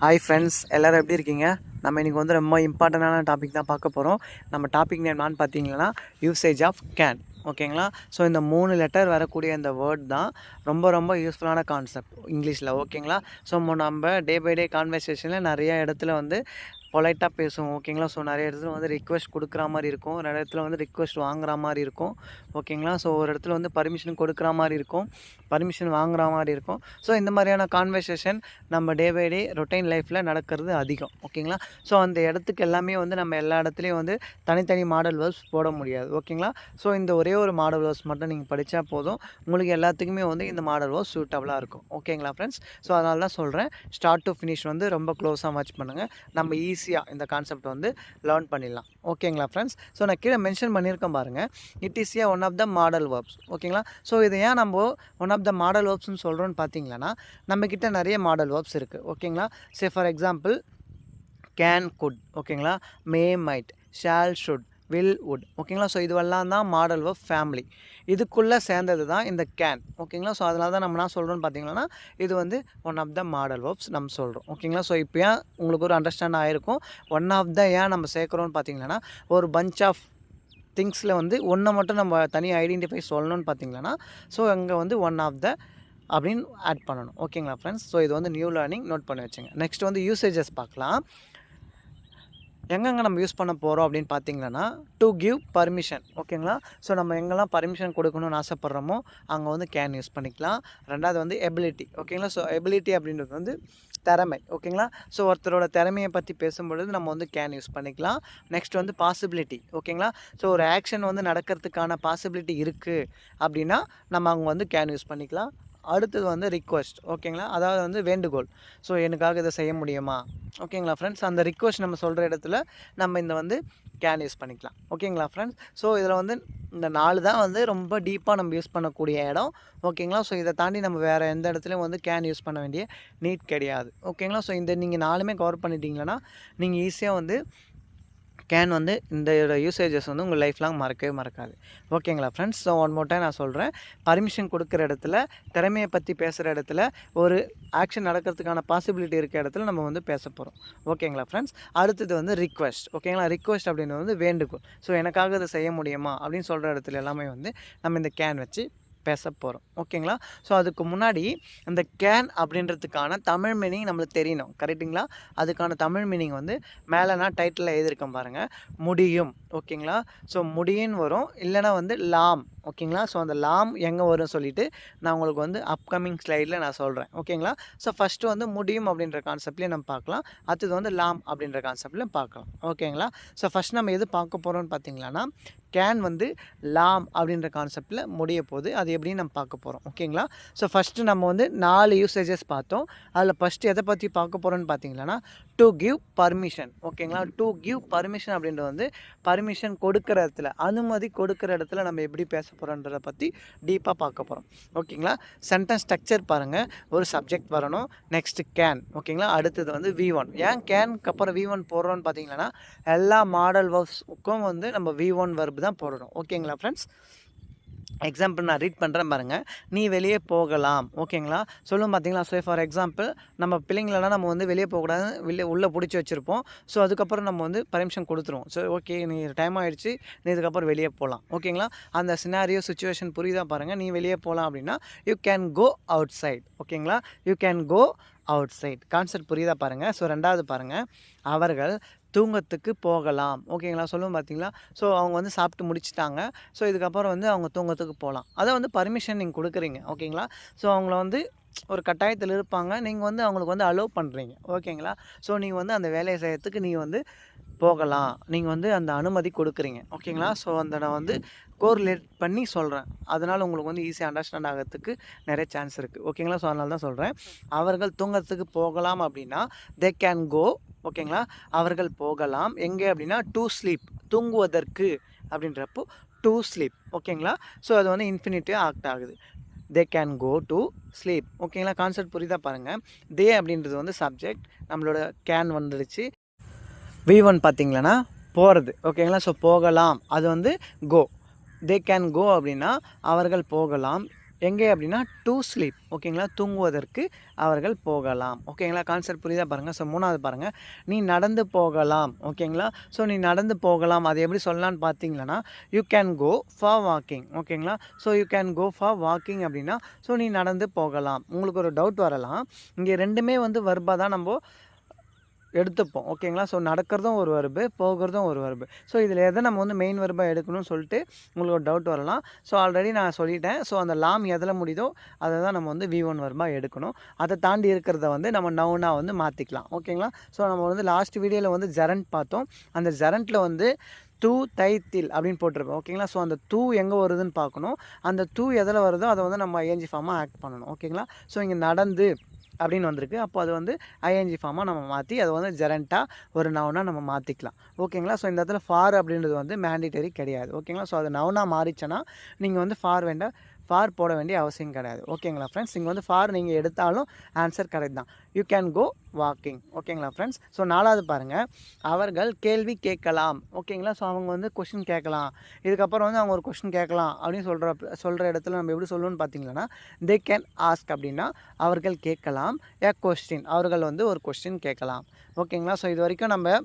Hi friends, எல்லோரும் எப்படி இருக்கீங்க? நம்ம இன்றைக்கி வந்து ரொம்ப இம்பார்ட்டண்டான டாபிக் தான் பார்க்க போகிறோம். நம்ம டாபிக் நேம்னான்னு பார்த்தீங்கன்னா யூசேஜ் ஆஃப் கேன். ஓகேங்களா? ஸோ இந்த 3 லெட்டர் வரக்கூடிய இந்த வேர்ட் தான் ரொம்ப ரொம்ப யூஸ்ஃபுல்லான கான்செப்ட் இங்கிலீஷில். ஓகேங்களா? ஸோ நம்ம டே பை டே கான்வர்சேஷனில் நிறைய இடத்துல வந்து பொலைட்டாக பேசுவோம். ஓகேங்களா? ஸோ நிறைய இடத்துல வந்து ரிக்வெஸ்ட் கொடுக்குற மாதிரி இருக்கும், நிறைய இடத்துல வந்து ரிக்வெஸ்ட் வாங்குற மாதிரி இருக்கும். ஓகேங்களா? ஸோ ஒரு இடத்துல வந்து பர்மிஷன் கொடுக்குற மாதிரி இருக்கும், பர்மிஷன் வாங்குற மாதிரி இருக்கும். ஸோ இந்த மாதிரியான கான்வர்சேஷன் நம்ம டே பை டே ரொட்டைன் லைஃப்பில் நடக்கிறது அதிகம். ஓகேங்களா? ஸோ அந்த இடத்துக்கு எல்லாமே வந்து நம்ம எல்லா இடத்துலையும் வந்து தனித்தனி மாடல் வேர்ப்ஸ் போட முடியாது. ஓகேங்களா? ஸோ இந்த ஒரே ஒரு மாடல் வேர்ப்ஸ் மட்டும் நீங்கள் படித்தா போதும், உங்களுக்கு எல்லாத்துக்குமே வந்து இந்த மாடல் வேர்ப்ஸ் சூட்டபுளாக இருக்கும். ஓகேங்களா ஃப்ரெண்ட்ஸ்? ஸோ அதனால தான் சொல்கிறேன், ஸ்டார்ட் டு ஃபினிஷ் வந்து ரொம்ப க்ளோஸாக வாட்ச் பண்ணுங்கள். நம்ம ஈஸியாக இந்த கான்செப்ட் வந்து லேர்ன் பண்ணிடலாம். ஓகேங்களா ஃப்ரெண்ட்ஸ்? ஸோ நான் கீழே மென்ஷன் பண்ணியிருக்கேன் பாருங்கள், it is one of the modal verbs. ஓகேங்களா? ஸோ இதை ஏன் நம்ம ஒன் ஆஃப் த மாடல் வேர்ப்ஸ்னு சொல்கிறோன்னு பார்த்தீங்கன்னா, நம்மக்கிட்ட நிறைய மாடல் வேர்ப்ஸ் இருக்குது. ஓகேங்களா? Say for example can, could. ஓகேங்களா? May, might, shall, should, will, would. ஓகேங்களா? ஸோ இதுவெல்லாம் தான் மாடல் வேர்ப் ஃபேமிலி. இதுக்குள்ளே சேர்ந்தது தான் இந்த கேன். ஓகேங்களா? ஸோ அதனால தான் நம்ம என்ன சொல்கிறோன்னு பார்த்தீங்கன்னா, இது வந்து one of the modal verbs நம்ம சொல்கிறோம். ஓகேங்களா? ஸோ இப்போ ஏன் உங்களுக்கு ஒரு அண்டர்ஸ்டாண்ட் ஆகிருக்கும், ஒன் ஆஃப் த ஏன் நம்ம சேர்க்குறோன்னு பார்த்தீங்கன்னா, ஒரு பஞ்ச் ஆஃப் திங்ஸில் வந்து ஒன்றை மட்டும் நம்ம தனியாக ஐடென்டிஃபை சொல்லணும்னு பார்த்தீங்கன்னா, ஸோ அங்கே வந்து ஒன் ஆஃப் த அப்படின்னு ஆட் பண்ணணும். ஓகேங்களா ஃப்ரெண்ட்ஸ்? ஸோ இது வந்து நியூ லேர்னிங், நோட் பண்ணி வச்சுங்க. நெக்ஸ்ட் வந்து யூசேஜஸ் பார்க்கலாம். எங்கெங்கே நம்ம யூஸ் பண்ண போகிறோம் அப்படின்னு பார்த்தீங்கன்னா, டு கிவ் பர்மிஷன். ஓகேங்களா? ஸோ நம்ம எங்கெல்லாம் பர்மிஷன் கொடுக்கணும்னு ஆசைப்பட்றோமோ அங்கே வந்து கேன் யூஸ் பண்ணிக்கலாம். ரெண்டாவது வந்து எபிலிட்டி. ஓகேங்களா? ஸோ எபிலிட்டி அப்படின்றது வந்து திறமை. ஓகேங்களா? ஸோ ஒருத்தரோட திறமையை பற்றி பேசும்பொழுது நம்ம வந்து கேன் யூஸ் பண்ணிக்கலாம். நெக்ஸ்ட் வந்து பாசிபிலிட்டி. ஓகேங்களா? ஸோ ஒரு ஆக்ஷன் வந்து நடக்கிறதுக்கான பாசிபிலிட்டி இருக்குது அப்படின்னா நம்ம அங்கே வந்து கேன் யூஸ் பண்ணிக்கலாம். அடுத்தது வந்து ரிக்வெஸ்ட். ஓகேங்களா? அதாவது வந்து வேண்டுகோள். ஸோ எனக்காக இதை செய்ய முடியுமா? ஓகேங்களா ஃப்ரெண்ட்ஸ்? அந்த ரிக்வெஸ்ட் நம்ம சொல்கிற இடத்துல நம்ம இந்த வந்து கேன் யூஸ் பண்ணிக்கலாம். ஓகேங்களா ஃப்ரெண்ட்ஸ்? ஸோ இதில் வந்து இந்த 4 தான் வந்து ரொம்ப டீப்பாக நம்ம யூஸ் பண்ணக்கூடிய இடம். ஓகேங்களா? ஸோ இதை தாண்டி நம்ம வேறு எந்த இடத்துலையும் வந்து கேன் யூஸ் பண்ண வேண்டிய நீட் கிடையாது. ஓகேங்களா? ஸோ இந்த நீங்கள் 4மே கவர் பண்ணிட்டீங்கன்னா நீங்கள் ஈஸியாக வந்து கேன் வந்து இந்த யூசேஜஸ் வந்து உங்கள் லைஃப் லாங் மறக்கவே மறக்காது. ஓகேங்களா friends? So one more time நான் சொல்கிறேன், பர்மிஷன் கொடுக்குற இடத்துல, திறமையை பற்றி பேசுகிற இடத்துல, ஒரு ஆக்ஷன் நடக்கிறதுக்கான பாசிபிலிட்டி இருக்க இடத்துல நம்ம வந்து பேச போகிறோம். ஓகேங்களா ஃப்ரெண்ட்ஸ்? அடுத்தது வந்து ரிக்வெஸ்ட். ஓகேங்களா? ரிக்வெஸ்ட் அப்படின்றது வந்து வேண்டுகோள். ஸோ எனக்காக இதை செய்ய முடியுமா அப்படின்னு சொல்கிற இடத்துல எல்லாமே வந்து நம்ம இந்த கேன் வச்சு பேச போகிறோம். ஓகேங்களா? ஸோ அதுக்கு முன்னாடி அந்த கேன் அப்படின்றதுக்கான தமிழ் மீனிங் நம்மளுக்கு தெரியணும். கரெக்டுங்களா? அதுக்கான தமிழ் மீனிங் வந்து மேலே நான் டைட்டிலில் எழுதியிருக்கேன் பாருங்கள், முடியும். ஓகேங்களா? ஸோ முடியும்னு வரும், இல்லைனா வந்து லாம். ஓகேங்களா? ஸோ அந்த லாம் எங்கே வரும்னு சொல்லிவிட்டு நான் உங்களுக்கு வந்து அப்கமிங் ஸ்லைடில் நான் சொல்கிறேன். ஓகேங்களா? ஸோ ஃபஸ்ட்டு வந்து முடியும் அப்படின்ற கான்செப்ட்லேயே நம்ம பார்க்கலாம். அடுத்தது வந்து லாம் அப்படின்ற கான்செப்ட்லேயும் பார்க்கலாம். ஓகேங்களா? ஸோ ஃபஸ்ட் நம்ம எது பார்க்க போகிறோம்னு பார்த்தீங்கன்னா, கேன் வந்து லாம் அப்படின்ற கான்செப்டில் முடிய போகுது. அது எப்படின்னு நம்ம பார்க்க போகிறோம். ஓகேங்களா? ஸோ ஃபஸ்ட்டு நம்ம வந்து 4 யூசேஜஸ் பார்த்தோம். அதில் ஃபஸ்ட்டு எதை பற்றி பார்க்க போகிறோன்னு பார்த்தீங்கன்னா, டு கிவ் பர்மிஷன். ஓகேங்களா? டு கிவ் பர்மிஷன் அப்படின்றது வந்து பர்மிஷன் கொடுக்குற இடத்துல, அனுமதி கொடுக்குற இடத்துல நம்ம எப்படி பேச போகிறோன்றதை பற்றி டீப்பாக பார்க்க போகிறோம். ஓகேங்களா? சென்டென்ஸ் ஸ்ட்ரக்சர் பாருங்கள், ஒரு சப்ஜெக்ட் வரணும், நெக்ஸ்ட்டு கேன். ஓகேங்களா? அடுத்தது வந்து V1. ஏன் கேனுக்கு அப்புறம் V1 போடுறோன்னு பார்த்தீங்கன்னா, எல்லா மாடல் வேர்ப்ஸுக்கும் வந்து நம்ம V1 வெர்ப் தான் போடணும். ஓகேங்களா ஃப்ரெண்ட்ஸ்? எக்ஸாம்பிள் நான் ரீட் பண்ணுறேன் பாருங்கள், நீ வெளியே போகலாம். ஓகேங்களா? சொல்லும் பார்த்தீங்களா? ஸோ ஃபார் எக்ஸாம்பிள் நம்ம பிள்ளைங்களெல்லாம் நம்ம வந்து வெளியே போகக்கூடாது, உள்ளே பிடிச்சி வச்சுருப்போம். ஸோ அதுக்கப்புறம் நம்ம வந்து பர்மிஷன் கொடுத்துருவோம். ஸோ ஓகே, நீ டைம் ஆகிடுச்சு, நீ இதுக்கப்புறம் வெளியே போகலாம். ஓகேங்களா? அந்த சினாரியோ சுச்சுவேஷன் புரியுதா பாருங்கள். நீ வெளியே போகலாம் அப்படின்னா you can go outside. ஓகேங்களா? You can go outside. Concept புரியுதா பாருங்கள். ஸோ ரெண்டாவது பாருங்கள், அவர்கள் தூங்கத்துக்கு போகலாம். ஓகேங்களா? சொல்லுவோம் பார்த்தீங்களா? ஸோ அவங்க வந்து சாப்பிட்டு முடிச்சுட்டாங்க. ஸோ இதுக்கப்புறம் வந்து அவங்க தூங்கத்துக்கு போகலாம். அதை வந்து பர்மிஷன் நீங்கள் கொடுக்குறீங்க. ஓகேங்களா? ஸோ அவங்கள வந்து ஒரு கட்டாயத்தில் இருப்பாங்க, நீங்கள் வந்து அவங்களுக்கு வந்து அலோவ் பண்ணுறீங்க. ஓகேங்களா? ஸோ நீங்கள் வந்து அந்த வேலையை செய்யறதுக்கு நீங்கள் வந்து போகலாம், நீங்கள் வந்து அந்த அனுமதி கொடுக்குறீங்க. ஓகேங்களா? ஸோ அந்த நான் வந்து கோரிலேட் பண்ணி சொல்கிறேன். அதனால் உங்களுக்கு வந்து ஈஸியாக அண்டர்ஸ்டாண்ட் ஆகிறதுக்கு நிறைய சான்ஸ் இருக்குது. ஓகேங்களா? ஸோ அதனால தான் சொல்கிறேன், அவர்கள் தூங்கறதுக்கு போகலாம் அப்படின்னா தே கேன் கோ. ஓகேங்களா? அவர்கள் போகலாம் எங்கே அப்படின்னா டு ஸ்லீப், தூங்குவதற்கு அப்படின்றப்போ டு ஸ்லீப். ஓகேங்களா? ஸோ அது வந்து இன்ஃபினிட்டிவ் ஆக்ட் ஆகுது. They can go to sleep. ஓகேங்களா? கான்செப்ட் புரியுதா பாருங்கள். தே அப்படின்றது வந்து சப்ஜெக்ட், நம்மளோட கேன் வந்துடுச்சு. V1 பார்த்தீங்களன்னா போகிறது. ஓகேங்களா? ஸோ போகலாம் அது வந்து கோ. தே கேன் கோ அப்படின்னா அவர்கள் போகலாம். எங்கே அப்படின்னா டு ஸ்லீப். ஓகேங்களா, தூங்குவதற்கு அவர்கள் போகலாம். ஓகேங்களா, கான்செப்ட் புரியுதா பாருங்கள். ஸோ 3வது பாருங்கள், நீ நடந்து போகலாம். ஓகேங்களா, ஸோ நீ நடந்து போகலாம், அது எப்படி சொல்லலான்னு பார்த்தீங்கன்னா you can go for walking. ஓகேங்களா, so you can go for walking அப்படின்னா ஸோ நீ நடந்து போகலாம். உங்களுக்கு ஒரு டவுட் வரலாம், இங்கே ரெண்டுமே வந்து வர்பாக தான் நம்ம எடுத்துப்போம். ஓகேங்களா, ஸோ நடக்கிறதும் ஒரு வர்பு, போகிறதும் ஒரு வர்பு. ஸோ இதில் எதை நம்ம வந்து மெயின் வர்பாக எடுக்கணும்னு சொல்லிட்டு உங்களுக்கு ஒரு டவுட் வரலாம். ஸோ ஆல்ரெடி நான் சொல்லிட்டேன். ஸோ அந்த லாம் எதில் முடியுதோ அதை தான் நம்ம வந்து V1 வர்பாக எடுக்கணும். அதை தாண்டி இருக்கிறத வந்து நம்ம நவுனாக வந்து மாற்றிக்கலாம். ஓகேங்களா, ஸோ நம்ம வந்து லாஸ்ட் வீடியோவில் வந்து ஜெரண்ட் பார்த்தோம். அந்த ஜெரண்ட்டில் வந்து தூ தை தில் அப்படின்னு போட்டிருப்போம். ஓகேங்களா, ஸோ அந்த தூ எங்கே வருதுன்னு பார்க்கணும். அந்த தூ எதில் வருதோ அதை வந்து நம்ம ஐஎன்ஜி ஃபார்மாக ஆக்ட் பண்ணணும். ஓகேங்களா, ஸோ இங்கே நடந்து அப்படின்னு வந்திருக்கு. அப்போ அது வந்து ஐஎன்ஜி ஃபார்மாக நம்ம மாற்றி அதை வந்து ஜெரண்ட்டாக ஒரு நவுனாக நம்ம மாற்றிக்கலாம். ஓகேங்களா, ஸோ இந்த இடத்துல ஃபார் அப்படின்றது வந்து மேண்டிட்டரி கிடையாது. ஓகேங்களா, ஸோ அது நவுனாக மாறிச்சுன்னா நீங்கள் வந்து ஃபார் போட வேண்டிய அவசியம் கிடையாது. ஓகேங்களா ஃப்ரெண்ட்ஸ், இங்கே வந்து ஃபார் நீங்கள் எடுத்தாலும் ஆன்சர் கரெக்ட் தான். You can go walking. ஓகேங்களா ஃப்ரெண்ட்ஸ், ஸோ 4வது பாருங்கள், அவர்கள் கேள்வி கேட்கலாம். ஓகேங்களா, ஸோ அவங்க வந்து கொஷின் கேட்கலாம். இதுக்கப்புறம் வந்து அவங்க ஒரு கொஷின் கேட்கலாம் அப்படின்னு சொல்கிற இடத்துல நம்ம எப்படி சொல்லணும்னு பார்த்தீங்கன்னா தே கேன் ஆஸ்க் அப்படின்னா அவர்கள் கேட்கலாம் ஏ கொஸ்டின், அவர்கள் வந்து ஒரு கொஸ்டின் கேட்கலாம். ஓகேங்களா, ஸோ இது வரைக்கும் நம்ம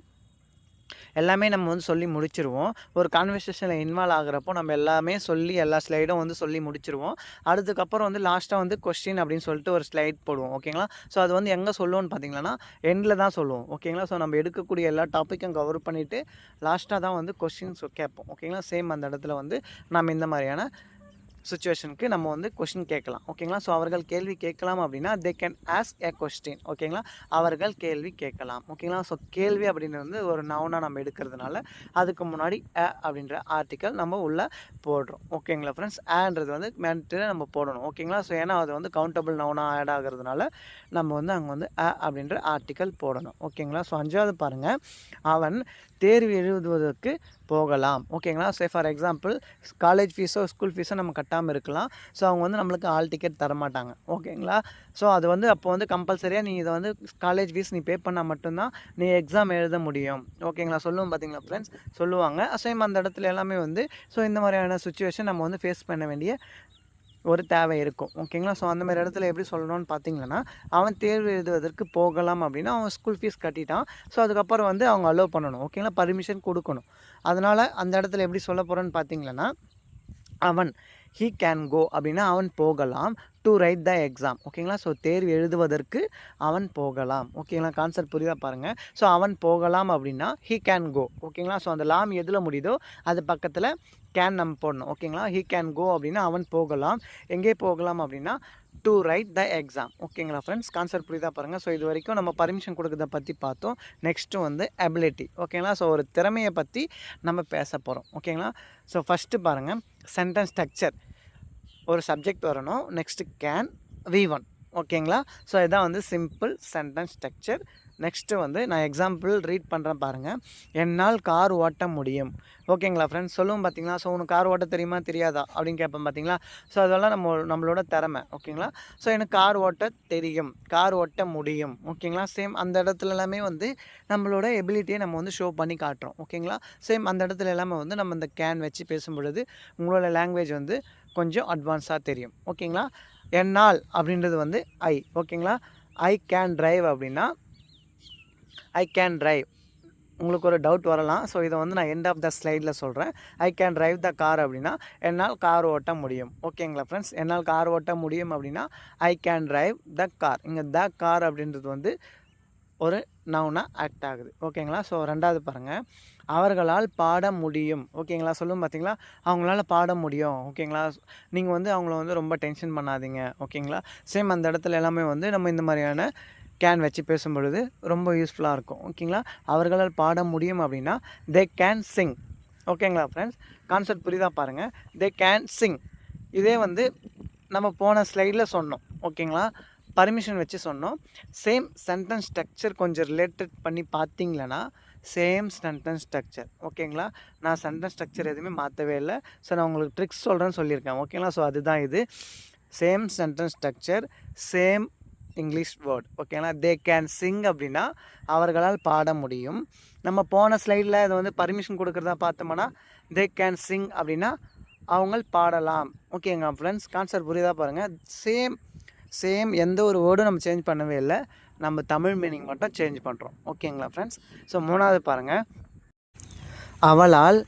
எல்லாமே நம்ம வந்து சொல்லி முடிச்சிருவோம். ஒரு கான்வர்சேஷனில் இன்வால்வ் ஆகிறப்போ நம்ம எல்லாமே சொல்லி எல்லா ஸ்லைடும் வந்து சொல்லி முடிச்சிருவோம். அதுக்கப்புறம் வந்து லாஸ்ட்டாக வந்து கொஸ்டின் அப்படின்னு சொல்லிட்டு ஒரு ஸ்லைட் போடுவோம். ஓகேங்களா, ஸோ அது வந்து எங்கே சொல்லுவோம்னு பார்த்தீங்கன்னா எண்டில் தான் சொல்லுவோம். ஓகேங்களா, ஸோ நம்ம எடுக்கக்கூடிய எல்லா டாப்பிக்கும் கவர் பண்ணிவிட்டு லாஸ்ட்டாக தான் வந்து கொஸ்டின்ஸ் கேட்போம். ஓகேங்களா, சேம் அந்த இடத்துல வந்து நம்ம இந்த மாதிரியான சுச்சுவேஷனுக்கு நம்ம வந்து கொஷின் கேட்கலாம். ஓகேங்களா, ஸோ அவர்கள் கேள்வி கேட்கலாம் அப்படின்னா they can ask A question. ஓகேங்களா, அவர்கள் கேள்வி கேட்கலாம். ஓகேங்களா, ஸோ கேள்வி அப்படின்றது வந்து ஒரு நவுனாக நம்ம எடுக்கிறதுனால அதுக்கு முன்னாடி அப்படின்ற ஆர்டிக்கல் நம்ம உள்ளே போடுறோம். ஓகேங்களா ஃப்ரெண்ட்ஸ், ஏன்றது வந்து மேண்டிட்டரி நம்ம போடணும். ஓகேங்களா, ஸோ ஏன்னா அது வந்து கவுண்டபிள் நவுனாக ஆட் ஆகிறதுனால நம்ம வந்து அங்கே வந்து அப்படின்ற ஆர்டிக்கல் போடணும். ஓகேங்களா, ஸோ 5வது பாருங்கள், அவன் தேர்வு எழுதுவதற்கு போகலாம். ஓகேங்களா, சே ஃபார் எக்ஸாம்பிள் காலேஜ் ஃபீஸோ ஸ்கூல் ஃபீஸோ நம்ம கட்டாமல் இருக்கலாம். ஸோ அவங்க வந்து நம்மளுக்கு ஆல் டிக்கெட் தரமாட்டாங்க. ஓகேங்களா, ஸோ அது வந்து அப்போ வந்து கம்பல்சரியாக நீ இதை வந்து காலேஜ் ஃபீஸ் நீ பே பண்ணால் மட்டும்தான் நீ எக்ஸாம் எழுத முடியும். ஓகேங்களா, சொல்லுவோம் பார்த்தீங்களா ஃப்ரெண்ட்ஸ், சொல்லுவாங்க. சேம் அந்த இடத்துல எல்லாமே வந்து ஸோ இந்த மாதிரியான சுச்சுவேஷன் நம்ம வந்து ஃபேஸ் பண்ண வேண்டிய ஒரு தேவை இருக்கும். ஓகேங்களா, ஸோ அந்த மாதிரி இடத்துல எப்படி சொல்லணும்னு பார்த்தீங்கன்னா அவன் தேர்வு எழுதுவதற்கு போகலாம் அப்படின்னா அவன் ஸ்கூல் ஃபீஸ் கட்டிட்டான். ஸோ அதுக்கப்புறம் வந்து அவங்க அலோவ் பண்ணணும். ஓகேங்களா, பர்மிஷன் கொடுக்கணும். அதனால் அந்த இடத்துல எப்படி சொல்ல போகிறோன்னு பார்த்தீங்கன்னா அவன் ஹீ கேன் கோ அப்படின்னா அவன் போகலாம் டு ரைட் த எக்ஸாம். ஓகேங்களா, ஸோ தேர்வு எழுதுவதற்கு அவன் போகலாம். ஓகேங்களா, கான்செப்ட் புரியுதா பாருங்கள். ஸோ அவன் போகலாம் அப்படின்னா ஹீ கேன் கோ. ஓகேங்களா, ஸோ அந்த லாம் எதில் முடியுதோ அது பக்கத்தில் கேன் நம்ம போடணும். ஓகேங்களா, ஹீ கேன் கோ அப்படின்னா அவன் போகலாம். எங்கே போகலாம் அப்படின்னா டு ரைட் த எக்ஸாம். ஓகேங்களா ஃப்ரெண்ட்ஸ், கான்செப்ட் புரியுதா பாருங்கள். ஸோ இது வரைக்கும் நம்ம பர்மிஷன் கொடுக்கறத பற்றி பார்த்தோம். நெக்ஸ்ட்டு வந்து எபிலிட்டி. ஓகேங்களா, ஸோ ஒரு திறமையை பற்றி நம்ம பேச போகிறோம். ஓகேங்களா, ஸோ ஃபஸ்ட்டு பாருங்கள், சென்டென்ஸ் ஸ்ட்ரக்சர் ஒரு சப்ஜெக்ட் வரணும். Next can V1. ஓகேங்களா, ஸோ இதான் வந்து சிம்பிள் சென்டென்ஸ் ஸ்ட்ரக்சர். நெக்ஸ்ட்டு வந்து நான் எக்ஸாம்பிள் ரீட் பண்ணுறேன் பாருங்கள். என்னால் கார் ஓட்ட முடியும். ஓகேங்களா ஃப்ரெண்ட்ஸ், சொல்லுவோம் பார்த்தீங்களா, ஸோ உனக்கு கார் ஓட்ட தெரியுமா தெரியாதா அப்படின்னு கேட்பேன் பார்த்தீங்களா. ஸோ அதெல்லாம் நம்மளோட திறமை. ஓகேங்களா, ஸோ எனக்கு கார் ஓட்ட தெரியும், கார் ஓட்ட முடியும். ஓகேங்களா, சேம் அந்த இடத்துல எல்லாமே வந்து நம்மளோட எபிலிட்டியை நம்ம வந்து ஷோ பண்ணி காட்டுறோம். ஓகேங்களா, சேம் அந்த இடத்துல எல்லாமே வந்து நம்ம இந்த கேன் வச்சு பேசும் பொழுது உங்களோட லாங்குவேஜ் வந்து கொஞ்சம் அட்வான்ஸாக தெரியும். ஓகேங்களா, என்னால் அப்படின்றது வந்து ஐ. ஓகேங்களா, ஐ கேன் டிரைவ் அப்படின்னா ஐ கேன் டிரைவ். உங்களுக்கு ஒரு டவுட் வரலாம். ஸோ இதை வந்து நான் எண்ட் ஆஃப் த ஸ்லைடில் சொல்கிறேன். I can drive the car அப்படின்னா என்னால் கார் ஓட்ட முடியும். ஓகேங்களா ஃப்ரெண்ட்ஸ், என்னால் கார் ஓட்ட முடியும் அப்படின்னா I can drive the car. இங்கே த கார் அப்படின்றது வந்து ஒரு நவுனாக ஆக்ட் ஆகுது. ஓகேங்களா, ஸோ 2வது பாருங்கள், அவர்களால் பாட முடியும். ஓகேங்களா, சொல்லும் பார்த்தீங்களா, அவங்களால பாட முடியும். ஓகேங்களா, நீங்கள் வந்து அவங்கள வந்து ரொம்ப டென்ஷன் பண்ணாதீங்க. ஓகேங்களா, சேம் அந்த இடத்துல எல்லாமே வந்து நம்ம இந்த மாதிரியான கேன் வச்சு பேசும்பொழுது ரொம்ப யூஸ்ஃபுல்லாக இருக்கும். ஓகேங்களா, அவர்களால் பாட முடியும் அப்படின்னா தே கேன் சிங். ஓகேங்களா ஃப்ரெண்ட்ஸ், கான்செப்ட் புரியுதா பாருங்கள், தே கேன் சிங். இதே வந்து நம்ம போன ஸ்லைடில் சொன்னோம். ஓகேங்களா, பர்மிஷன் வச்சு சொன்னோம். சேம் சென்டென்ஸ் ஸ்ட்ரக்சர் கொஞ்சம் ரிலேட்டட் பண்ணி பார்த்தீங்களன்னா சேம் சென்டென்ஸ் ஸ்ட்ரக்சர். ஓகேங்களா, நான் சென்டென்ஸ் ஸ்ட்ரக்சர் எதுவுமே மாற்றவே இல்லை. ஸோ நான் உங்களுக்கு ட்ரிக்ஸ் சொல்கிறேன்னு சொல்லியிருக்கேன். ஓகேங்களா, ஸோ அதுதான் இது. Same sentence structure, same English word. ஓகேங்களா, தே கேன் சிங் அப்படின்னா அவர்களால் பாட முடியும். நம்ம போன ஸ்லைடில் இதை வந்து பர்மிஷன் கொடுக்குறதா பார்த்தோம்னா தே கேன் சிங் அப்படின்னா அவங்க பாடலாம். ஓகேங்க ஃப்ரெண்ட்ஸ், கான்செப்ட் புரியுதா பாருங்கள். சேம் எந்த ஒரு வேர்டும் நம்ம சேஞ்ச் பண்ணவே இல்லை. நம்ம தமிழ் மீனிங் மட்டும் சேஞ்ச் பண்ணுறோம். ஓகேங்களா ஃப்ரெண்ட்ஸ். ஸோ 3வது பாருங்கள், அவளால்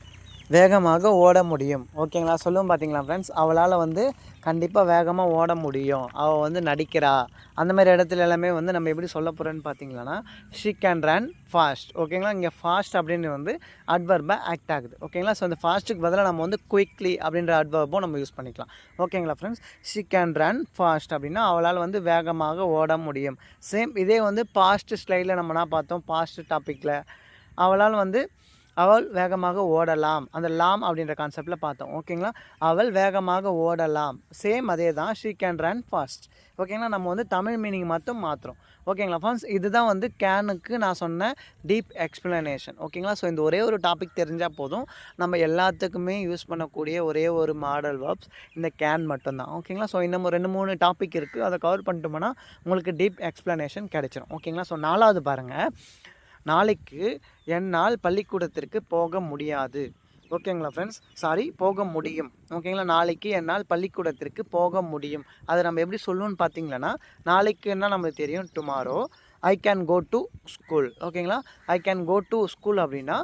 வேகமாக ஓட முடியும். ஓகேங்களா, சொல்லுவோம் பார்த்தீங்களா ஃப்ரெண்ட்ஸ், அவளால் வந்து கண்டிப்பாக வேகமாக ஓட முடியும், அவள் வந்து நடிக்கிறா. அந்த மாதிரி இடத்துல எல்லாமே வந்து நம்ம எப்படி சொல்ல போகிறோன்னு பார்த்தீங்கன்னா, ஷி கேன் ரன் ஃபாஸ்ட். ஓகேங்களா, இங்கே ஃபாஸ்ட் அப்படின்னு வந்து அட்வர்பாக ஆக்ட் ஆகுது. ஓகேங்களா, ஸோ அந்த ஃபாஸ்ட்டுக்கு பதிலாக நம்ம வந்து குயிக்லி அப்படின்ற அட்வர்பும் நம்ம யூஸ் பண்ணிக்கலாம். ஓகேங்களா friends, she can run fast அப்படின்னா அவளால் வந்து வேகமாக ஓட முடியும். சேம் இதே வந்து பாஸ்ட் ஸ்லைடில் நம்மனா பார்த்தோம், பாஸ்ட் டாப்பிக்கில் அவள் வேகமாக ஓடலாம், அந்த லாம் அப்படின்ற கான்செப்டில் பார்த்தோம். ஓகேங்களா, அவள் வேகமாக ஓடலாம், சேம் அதே தான், ஷீ கேன் ரன் ஃபாஸ்ட். ஓகேங்களா, நம்ம வந்து தமிழ் மீனிங் மட்டும் மாற்றுறோம். ஓகேங்களா ஃப்ரெண்ட்ஸ், இதுதான் வந்து கேனுக்கு நான் சொன்ன டீப் எக்ஸ்ப்ளனேஷன். ஓகேங்களா, ஸோ இந்த ஒரே ஒரு டாபிக் தெரிஞ்சால் போதும், நம்ம எல்லாத்துக்குமே யூஸ் பண்ணக்கூடிய ஒரே ஒரு மாடல் வேர்ப்ஸ் இந்த கேன் மட்டும்தான். ஓகேங்களா, ஸோ இன்னும் 2-3 டாபிக் இருக்குது, அதை கவர் பண்ணிட்டோம்னா உங்களுக்கு டீப் எக்ஸ்ப்ளனேஷன் கிடைச்சிடும். ஓகேங்களா, ஸோ 4வது பாருங்கள், நாளைக்கு என்னால் பள்ளிக்கூடத்திற்கு போக முடியாது. ஓகேங்களா ஃப்ரெண்ட்ஸ், போக முடியும். ஓகேங்களா, நாளைக்கு என்னால் பள்ளிக்கூடத்திற்கு போக முடியும். அதை நம்ம எப்படி சொல்லணும்னு பார்த்தீங்கன்னா, நாளைக்கு என்ன நம்மளுக்கு தெரியும், tomorrow I can go to school. ஓகேங்களா, I can go to school அப்படின்னா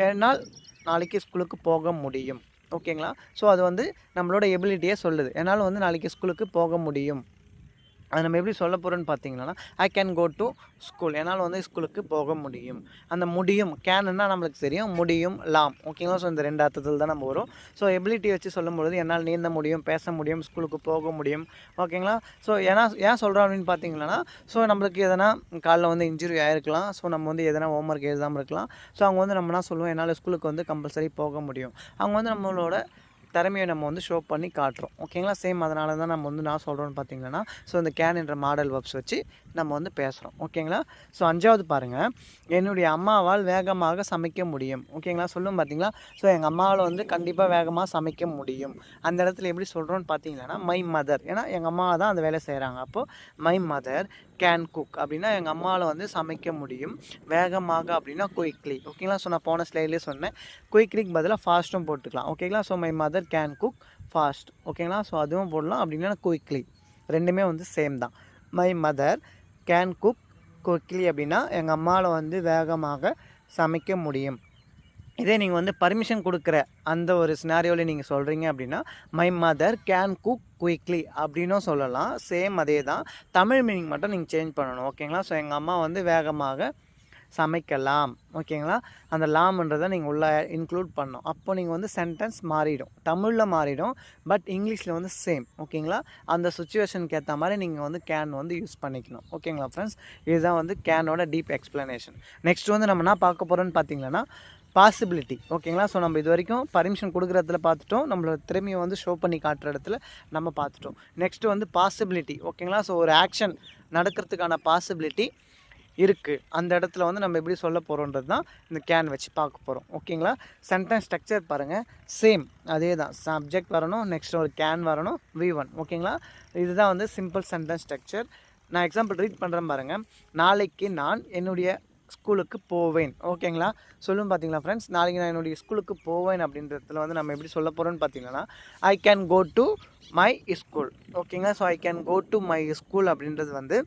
என்னால் நாளைக்கு ஸ்கூலுக்கு போக முடியும். ஓகேங்களா, ஸோ அது வந்து நம்மளோட எபிலிட்டியே சொல்லுது, என்னால் வந்து நாளைக்கு ஸ்கூலுக்கு போக முடியும். அது நம்ம எப்படி சொல்ல போகிறோன்னு பார்த்தீங்கன்னா, I can go to school, என்னால் வந்து ஸ்கூலுக்கு போக முடியும். அந்த முடியும் கேனுன்னா நம்மளுக்கு தெரியும், முடியும் லாம். ஓகேங்களா, ஸோ இந்த 2 அர்த்தத்தில் தான் நம்ம வரும். ஸோ எபிலிட்டி வச்சு சொல்லும்பொழுது என்னால் நீந்த முடியும், பேச முடியும், ஸ்கூலுக்கு போக முடியும். ஓகேங்களா, ஸோ ஏன் சொல்கிறோம் அப்படின்னு பார்த்தீங்கன்னா, ஸோ நம்மளுக்கு எதனா காலைல வந்து இன்ஜுரி ஆகிருக்கலாம், ஸோ நம்ம வந்து எதனா ஹோம்ஒர்க் எழுதாமல் இருக்கலாம். ஸோ அவங்க வந்து நம்ம என்ன சொல்லுவோம், என்னால் ஸ்கூலுக்கு வந்து கம்பல்சரி போக முடியும். அவங்க வந்து நம்மளோட திறமையை நம்ம வந்து ஷோ பண்ணி காட்டுறோம். ஓகேங்களா, சேம் அதனால தான் நம்ம வந்து நான் சொல்கிறோன்னு பார்த்தீங்கன்னா, ஸோ இந்த கேன் என்ற மாடல் வெர்ப்ஸ் வச்சு நம்ம வந்து பேசுகிறோம். ஓகேங்களா, ஸோ 5வது பாருங்கள், என்னுடைய அம்மாவால் வேகமாக சமைக்க முடியும். ஓகேங்களா, சொல்லும் பார்த்தீங்களா, ஸோ எங்கள் அம்மாவால் வந்து கண்டிப்பாக வேகமாக சமைக்க முடியும். அந்த இடத்துல எப்படி சொல்கிறோன்னு பார்த்தீங்கன்னா, மை மதர், ஏன்னா எங்கள் அம்மா தான் அந்த வேலை செய்கிறாங்க. அப்போது மை மதர் கேன் குக் அப்படின்னா எங்கள் அம்மாவில் வந்து சமைக்க முடியும். வேகமாக அப்படின்னா குயிக்லி. ஓகேங்களா, ஸோ நான் போன ஸ்லைட்லேயே சொன்னேன், குயிக்லிக்கு பதிலாக ஃபாஸ்ட்டும் போட்டுக்கலாம். ஓகேங்களா, so my mother can cook fast. ஓகேங்களா, ஸோ அதுவும் போடலாம், அப்படின்னா குயிக்லி. ரெண்டுமே வந்து சேம் தான். My mother can cook quickly அப்படின்னா எங்கள் அம்மாவில் வந்து வேகமாக சமைக்க முடியும். இதே நீங்கள் வந்து பர்மிஷன் கொடுக்குற அந்த ஒரு சினாரியோவில் நீங்கள் சொல்கிறீங்க அப்படின்னா, my mother can cook quickly அப்படின்னும் சொல்லலாம். சேம் அதே தான், தமிழ் மீனிங் மட்டும் நீங்கள் சேஞ்ச் பண்ணணும். ஓகேங்களா, ஸோ எங்கள் அம்மா வந்து வேகமாக சமைக்கலாம். ஓகேங்களா, அந்த லாம்ன்றதை நீங்கள் உள்ளே இன்க்ளூட் பண்ணணும். அப்போ நீங்கள் வந்து சென்டென்ஸ் மாறிடும், தமிழில் மாறிடும், பட் இங்கிலீஷில் வந்து சேம். ஓகேங்களா, அந்த சுச்சுவேஷனுக்கு ஏற்ற மாதிரி நீங்கள் வந்து கேன் வந்து யூஸ் பண்ணிக்கணும். ஓகேங்களா ஃப்ரெண்ட்ஸ், இதுதான் வந்து கேனோட டீப் எக்ஸ்ப்ளனேஷன். நெக்ஸ்ட் வந்து நம்ம என்ன பார்க்க போகிறோன்னு பார்த்தீங்கன்னா, பாசிபிலிட்டி. ஓகேங்களா, ஸோ நம்ம இது வரைக்கும் பர்மிஷன் கொடுக்குற இடத்துல பார்த்துட்டோம், நம்மளோட திறமையை வந்து ஷோ பண்ணி காட்டுற இடத்துல நம்ம பார்த்துட்டோம். நெக்ஸ்ட்டு வந்து பாசிபிலிட்டி. ஓகேங்களா, ஸோ ஒரு ஆக்ஷன் நடக்கிறதுக்கான பாசிபிலிட்டி இருக்குது, அந்த இடத்துல வந்து நம்ம எப்படி சொல்ல போகிறோன்றது தான் இந்த கேன் வச்சு பார்க்க போகிறோம். ஓகேங்களா, சென்டென்ஸ் ஸ்ட்ரக்சர் பாருங்கள், சேம் அதே தான், சப்ஜெக்ட் வரணும், நெக்ஸ்ட் ஒரு கேன் வரணும், V1. ஓகேங்களா, இதுதான் வந்து சிம்பிள் சென்டென்ஸ் ஸ்ட்ரக்சர். நான் எக்ஸாம்பிள் ரீட் பண்ணுறேன் பாருங்கள், நாளைக்கு நான் என்னுடைய ஸ்கூலுக்கு போவேன். ஓகேங்களா, சொல்லும் பார்த்தீங்களா ஃப்ரெண்ட்ஸ், நாளைக்கு நான் என்னுடைய ஸ்கூலுக்கு போவேன் அப்படின்றதுல வந்து நம்ம எப்படி சொல்ல போகிறோன்னு பார்த்தீங்கன்னா, I can go to my school. ஓகேங்களா, so I can go to my school அப்படின்றது வந்து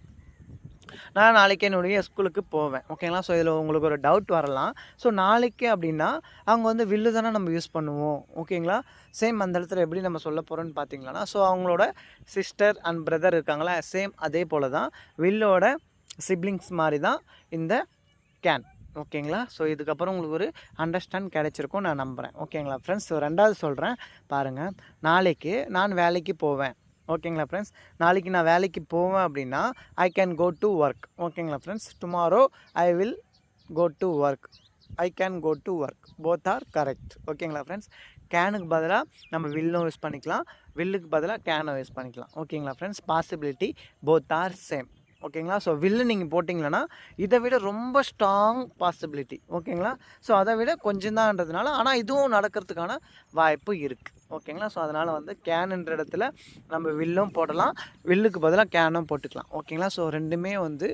நான் நாளைக்கு என்னுடைய ஸ்கூலுக்கு போவேன். ஓகேங்களா, ஸோ இதில் உங்களுக்கு ஒரு டவுட் வரலாம். ஸோ நாளைக்கு அப்படின்னா அவங்க வந்து வில்லு தானே நம்ம யூஸ் பண்ணுவோம். ஓகேங்களா, சேம் அந்த இடத்துல எப்படி நம்ம சொல்ல போகிறோன்னு பார்த்தீங்கன்னா, ஸோ அவங்களோட சிஸ்டர் அண்ட் பிரதர் இருக்காங்களா, சேம் அதே போல் தான் வில்லோட சிப்ளிங்ஸ் மாதிரி தான் இந்த கேன். ஓகேங்களா, ஸோ இதுக்கப்புறம் உங்களுக்கு ஒரு அண்டர்ஸ்டாண்ட் கிடைச்சிருக்கும் நான் நம்புகிறேன். ஓகேங்களா ஃப்ரெண்ட்ஸ், ஸோ 2வது சொல்கிறேன் பாருங்கள், நாளைக்கு நான் வேலைக்கு போவேன். ஓகேங்களா ஃப்ரெண்ட்ஸ், நாளைக்கு நான் வேலைக்கு போவேன் அப்படின்னா I can go to work. ஓகேங்களா friends, tomorrow I will go to work, I can go to work, both are correct. ஓகேங்களா ஃப்ரெண்ட்ஸ், கேனுக்கு பதிலாக நம்ம வில்லும் யூஸ் பண்ணிக்கலாம், வில்லுக்கு பதிலாக கேனும் யூஸ் பண்ணிக்கலாம். ஓகேங்களா friends, possibility both are same. ஓகேங்களா, ஸோ வில்லு நீங்கள் போட்டிங்களன்னா இதை விட ரொம்ப ஸ்ட்ராங் பாசிபிலிட்டி. ஓகேங்களா, ஸோ அதை விட கொஞ்சம் தான்ன்றதுனால, ஆனால் இதுவும் நடக்கிறதுக்கான வாய்ப்பு இருக்குது. ஓகேங்களா, ஸோ அதனால் வந்து கேனுன்ற இடத்துல நம்ம வில்லும் போடலாம், வில்லுக்கு பதிலாக கேனும் போட்டுக்கலாம். ஓகேங்களா, ஸோ ரெண்டுமே வந்து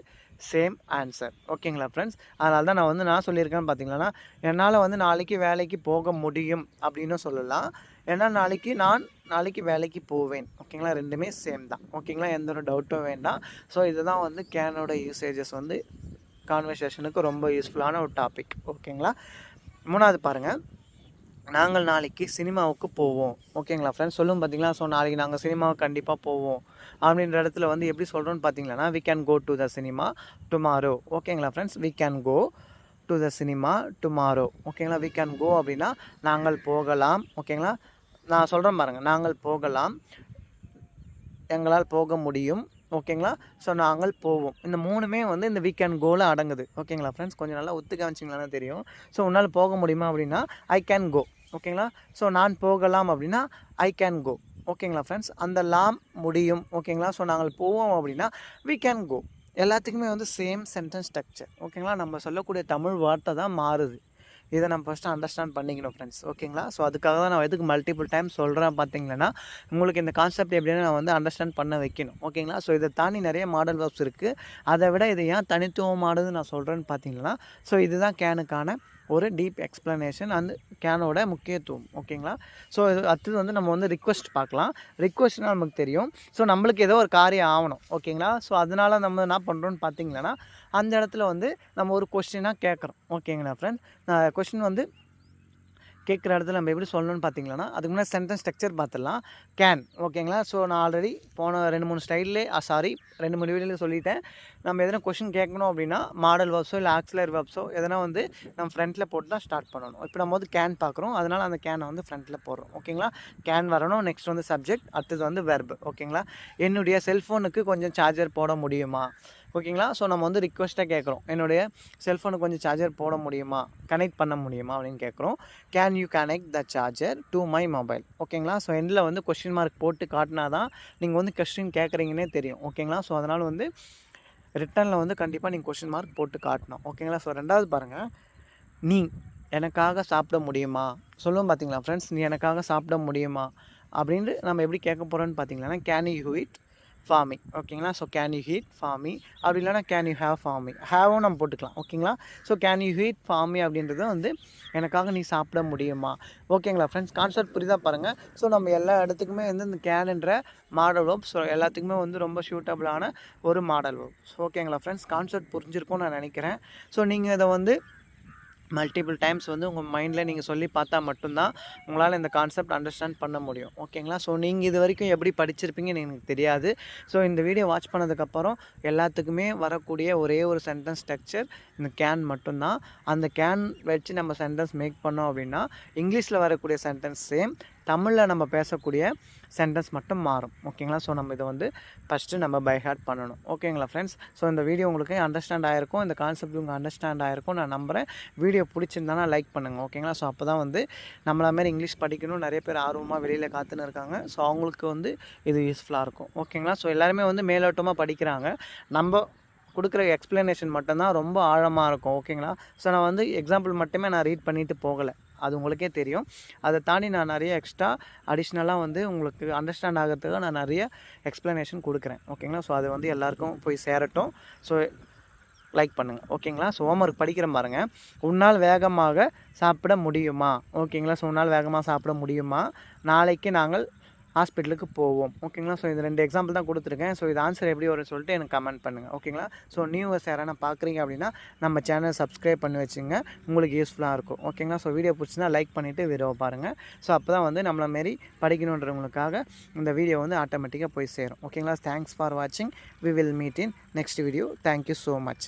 சேம் ஆன்சர். ஓகேங்களா ஃப்ரெண்ட்ஸ்? அதனால தான் நான் சொல்லியிருக்கேன்னு பார்த்தீங்கன்னா, என்னால் வந்து நாளைக்கு வேலைக்கு போக முடியும் அப்படின்னும் சொல்லலாம். ஏன்னா நாளைக்கு வேலைக்கு போவேன். ஓகேங்களா? 2மே சேம் தான். ஓகேங்களா? எந்த ஒரு டவுட்டும் வேண்டாம். ஸோ இதுதான் வந்து கேனோட யூசேஜஸ் வந்து கான்வர்சேஷனுக்கு ரொம்ப யூஸ்ஃபுல்லான ஒரு டாபிக். ஓகேங்களா? 3வது பாருங்கள். நாங்கள் நாளைக்கு சினிமாவுக்கு போவோம். ஓகேங்களா ஃப்ரெண்ட்ஸ்? சொல்லும் பார்த்தீங்களா? ஸோ நாளைக்கு நாங்கள் சினிமாவுக்கு கண்டிப்பாக போவோம் அப்படின்ற இடத்துல வந்து எப்படி சொல்கிறோன்னு பார்த்தீங்கன்னா, we can go to the cinema tomorrow. ஓகேங்களா friends? We can go to the cinema tomorrow. ஓகேங்களா? வி கேன் கோ அப்படின்னா நாங்கள் போகலாம். ஓகேங்களா? நான் சொல்கிறேன் பாருங்கள். நாங்கள் போகலாம், எங்களால் போக முடியும். ஓகேங்களா? ஸோ நாங்கள் போவோம். இந்த 3மே வந்து இந்த வீக் அண்ட் கோவில் அடங்குது. ஓகேங்களா ஃப்ரெண்ட்ஸ்? கொஞ்சம் நல்லா ஒத்து காமிச்சிங்களான்னு தெரியும். ஸோ உன்னால் போக முடியுமா அப்படின்னா ஐ கேன் கோ. ஓகேங்களா? ஸோ நான் போகலாம் அப்படின்னா ஐ கேன் கோ. ஓகேங்களா ஃப்ரெண்ட்ஸ்? அந்த லாம் முடியும். ஓகேங்களா? ஸோ நாங்கள் போவோம் அப்படின்னா வி கேன் கோ. எல்லாத்துக்குமே வந்து சேம் சென்டென்ஸ் ஸ்ட்ரக்சர். ஓகேங்களா? நம்ம சொல்லக்கூடிய தமிழ் வார்த்தை தான் மாறுது. இதை நம்ம ஃபஸ்ட்டு அண்டர்ஸ்டாண்ட் பண்ணிக்கணும் ஃப்ரெண்ட்ஸ். ஓகேங்களா? ஸோ அதுக்காக தான் நான் எதுக்கு மல்டிபிள் டைம் சொல்கிறேன் பார்த்தீங்கன்னா, உங்களுக்கு இந்த கான்செப்ட் எப்படின்னு நான் வந்து அண்டர்ஸ்டாண்ட் பண்ண வைக்கணும். ஓகேங்களா? ஸோ இதை தாண்டி நிறைய மாடல் வெர்ப்ஸ் இருக்குது. அதை விட இது ஏன் தனித்துவமானது நான் சொல்கிறேன்னு பார்த்தீங்கன்னா, ஸோ இதுதான் கேனுக்கான ஒரு டீப் எக்ஸ்ப்ளனேஷன் அந்த கேனோட முக்கியத்துவம். ஓகேங்களா? ஸோ இது அடுத்தது வந்து நம்ம வந்து ரிக்வெஸ்ட் பார்க்கலாம். ரிக்வெஸ்ட்னால் நமக்கு தெரியும். ஸோ நம்மளுக்கு ஏதோ ஒரு காரியம் ஆகணும். ஓகேங்களா? ஸோ அதனால் நம்ம என்ன பண்ணுறோன்னு பார்த்தீங்கன்னா, அந்த இடத்துல வந்து நம்ம ஒரு கொஸ்டினாக கேட்குறோம். ஓகேங்களா ஃப்ரெண்ட்ஸ்? கொஸ்டின் வந்து கேட்குற இடத்துல நம்ம எப்படி சொல்லணும்னு பார்த்தீங்கன்னா, அதுக்கு முன்னாடி சென்டென்ஸ் ஸ்ட்ரக்சர் பார்த்துடலாம். கேன். ஓகேங்களா? ஸோ நான் ஆல்ரெடி போன 2-3 ஸ்டைல்லே 2-3 வீடியோவில் சொல்லிட்டேன். நம்ம எதனா கொஸ்டின் கேட்கணும் அப்படின்னா மாடல் வெர்ப்ஸோ இல்லை ஆக்சிலரி வெர்ப்ஸோ எதனா வந்து நம்ம ஃப்ரண்ட்டில் போட்டு தான் ஸ்டார்ட் பண்ணணும். இப்போ நம்ம வந்து கேன் பார்க்குறோம். அதனால் அந்த கேனை வந்து ஃப்ரண்ட்டில் போடுறோம். ஓகேங்களா? கேன் வரணும். நெக்ஸ்ட் வந்து சப்ஜெக்ட், அடுத்தது வந்து வெர்பு. ஓகேங்களா? என்னுடைய செல்ஃபோனுக்கு கொஞ்சம் சார்ஜர் போட முடியுமா? ஓகேங்களா? ஸோ நம்ம வந்து ரிக்வெஸ்ட்டாக கேட்குறோம். என்னுடைய செல்ஃபோனுக்கு கொஞ்சம் சார்ஜர் போட முடியுமா, கனெக்ட் பண்ண முடியுமா அப்படின்னு கேட்குறோம். Can you connect the charger to my mobile. ஓகேங்களா? ஸோ எண்டில் வந்து கொஸ்டின் மார்க் போட்டு காட்டினா தான் நீங்கள் வந்து கொஸ்டின் கேட்குறீங்கன்னே தெரியும். ஓகேங்களா? ஸோ அதனால் வந்து ரிட்டனில் வந்து கண்டிப்பாக நீங்கள் கொஸ்டின் மார்க் போட்டு காட்டணும். ஓகேங்களா? ஸோ 2வது பாருங்கள். நீ எனக்காக சாப்பிட முடியுமா? சொல்லுவோம் பார்த்தீங்களா ஃப்ரெண்ட்ஸ்? நீ எனக்காக சாப்பிட முடியுமா அப்படின்ட்டு நம்ம எப்படி கேட்க போகிறோன்னு பார்த்தீங்கன்னா, can you eat for me. ஓகேங்களா? So can you heat for me, அப்படி இல்லைனா can you have for me. ஹேவும் நம்ம போட்டுக்கலாம். ஓகேங்களா? So can you heat for me அப்படின்றது வந்து எனக்காக நீ சாப்பிட முடியுமா? ஓகேங்களா ஃப்ரெண்ட்ஸ்? கான்செப்ட் புரியுதா பாருங்கள். ஸோ நம்ம எல்லா இடத்துக்குமே வந்து இந்த கேனுன்ற மாடல் வேர்ப் ஸோ எல்லாத்துக்குமே வந்து ரொம்ப சூட்டபிளான ஒரு மாடல் வேர்ப். ஸோ ஓகேங்களா ஃப்ரெண்ட்ஸ்? கான்செப்ட் புரிஞ்சிருக்கும்னு நான் நினைக்கிறேன். ஸோ நீங்கள் இதை வந்து மல்டிபிள் டைம்ஸ் வந்து உங்கள் மைண்டில் நீங்கள் சொல்லி பார்த்தா மட்டும்தான் உங்களால் இந்த கான்செப்ட் அண்டர்ஸ்டாண்ட் பண்ண முடியும். ஓகேங்களா? ஸோ நீங்கள் இது வரைக்கும் எப்படி படிச்சிருப்பீங்கன்னு எனக்கு தெரியாது. ஸோ இந்த வீடியோ வாட்ச் பண்ணதுக்கப்புறம் எல்லாத்துக்குமே வரக்கூடிய ஒரே ஒரு சென்டென்ஸ் ஸ்ட்ரக்சர் இந்த கேன் மட்டும்தான். அந்த கேன் வச்சு நம்ம சென்டென்ஸ் மேக் பண்ணோம் அப்படின்னா இங்கிலீஷில் வரக்கூடிய சென்டென்ஸ் சேம், தமிழில் நம்ம பேசக்கூடிய சென்டென்ஸ் மட்டும் மாறும். ஓகேங்களா? ஸோ நம்ம இதை வந்து ஃபஸ்ட்டு நம்ம பை ஹார்ட் பண்ணணும். ஓகேங்களா ஃப்ரெண்ட்ஸ்? ஸோ இந்த வீடியோ உங்களுக்கு அண்டர்ஸ்டாண்ட் ஆகிருக்கும், இந்த கான்செப்ட் உங்களுக்கு அண்டர்ஸ்டாண்ட் ஆகிருக்கும் நான் நம்புகிறேன். வீடியோ பிடிச்சிருந்தானா லைக் பண்ணுங்கள். ஓகேங்களா? ஸோ அப்போ தான் வந்து நம்மள மாதிரி இங்கிலீஷ் படிக்கணும் நிறைய பேர் ஆர்வமாக வெளியில் காத்துன்னு இருக்காங்க. ஸோ அவங்களுக்கு வந்து இது யூஸ்ஃபுல்லாக இருக்கும். ஓகேங்களா? ஸோ எல்லாருமே வந்து மேலோட்டமாக படிக்கிறாங்க. நம்ம கொடுக்குற எக்ஸ்ப்ளனேஷன் மட்டும்தான் ரொம்ப ஆழமாக இருக்கும். ஓகேங்களா? ஸோ நான் வந்து எக்ஸாம்பிள் மட்டுமே நான் ரீட் பண்ணிவிட்டு போகலை, அது உங்களுக்கே தெரியும். அதை தாண்டி நான் நிறைய எக்ஸ்ட்ரா அடிஷ்னலாக வந்து உங்களுக்கு அண்டர்ஸ்டாண்ட் ஆகிறதுக்கு நான் நிறைய எக்ஸ்ப்ளனேஷன் கொடுக்குறேன். ஓகேங்களா? ஸோ அது வந்து எல்லாருக்கும் போய் சேரட்டும். ஸோ லைக் பண்ணுங்கள். ஓகேங்களா? ஸோ ஹோம்ஒர்க் படிக்கிறேன் பாருங்கள். உன்னால் வேகமாக சாப்பிட முடியுமா? ஓகேங்களா? ஸோ உன்னால் வேகமாக சாப்பிட முடியுமா? நாளைக்கு நாங்கள் ஹாஸ்பிட்டலுக்கு போவோம். ஓகேங்களா? ஸோ இது 2 எக்ஸாம்பிள் தான் கொடுத்துருக்கேன். ஸோ இது ஆன்சர் எப்படி வரும்னு சொல்லிட்டு எனக்கு கமெண்ட் பண்ணுங்கள். ஓகேங்களா? ஸோ நியூவர்ஸ் யாரான பார்க்குறீங்க அப்படின்னா நம்ம சேனல் சப்ஸ்கிரைப் பண்ணி வச்சுங்க, உங்களுக்கு யூஸ்ஃபுல்லாக இருக்கும். ஓகேங்களா? ஸோ வீடியோ பிடிச்சினா லைக் பண்ணிவிட்டு வீடியோ பாருங்கள். ஸோ அப்போ தான் வந்து நம்மளை மாரி படிக்கணுன்றவங்களுக்காக இந்த வீடியோ வந்து ஆட்டோமேட்டிக்காக போய் சேரும். ஓகேங்களா? தேங்க்ஸ் ஃபார் வாட்சிங். We will meet in next video. Thank you so much.